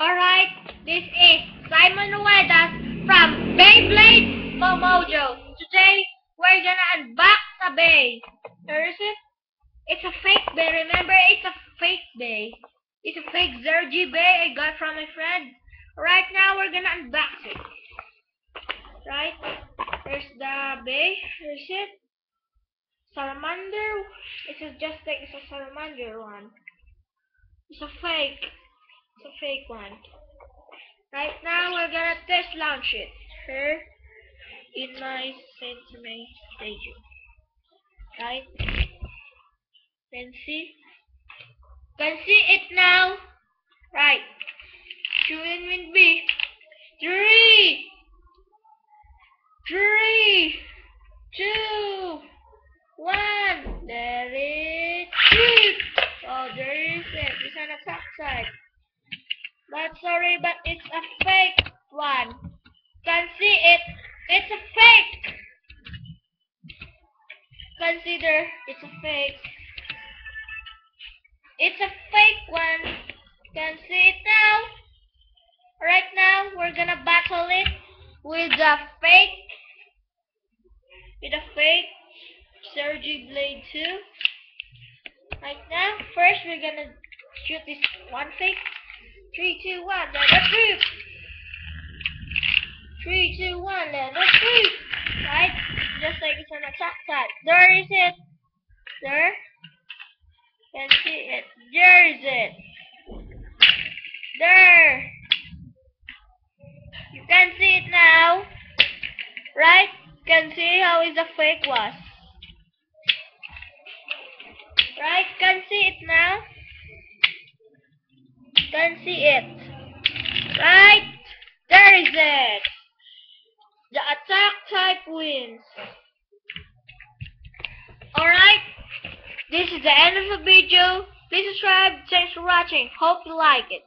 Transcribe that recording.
Alright, this is Simon Ruedas from Beyblade Momojo. Today, we're gonna unbox a Bey. Where is it? It's a fake Bey, remember? It's a fake Bey. It's a fake Zergy Bey I got from my friend. Right now, we're gonna unbox it. Right? There's the Bey. Where's it? Salamander. It's just like it's a salamander one. It's a fake. It's a fake one. Right now we're gonna test launch it here in my Sentime Station. Right? Can see it now. Right. Tune with me. Three, 2, 1. There it is. Oh, there is it. It's on the top side. But sorry, but it's a fake one. Can see it. It's a fake. Consider it's a fake. It's a fake one. Can see it now. Right now, we're gonna battle it with a fake Surgy Blade 2. Right now, first we're gonna shoot this one fake. 3, 2, 1, let us shoot. 3, 2, 1, let us shoot. Right? Just like it's on the top side. There is it. There. Can see it. There is it. There. You can see it now. Right? Can see how is the fake was. Right? Can see it now. Can see it. Right? There is it. The attack type wins. Alright? This is the end of the video. Please subscribe. Thanks for watching. Hope you like it.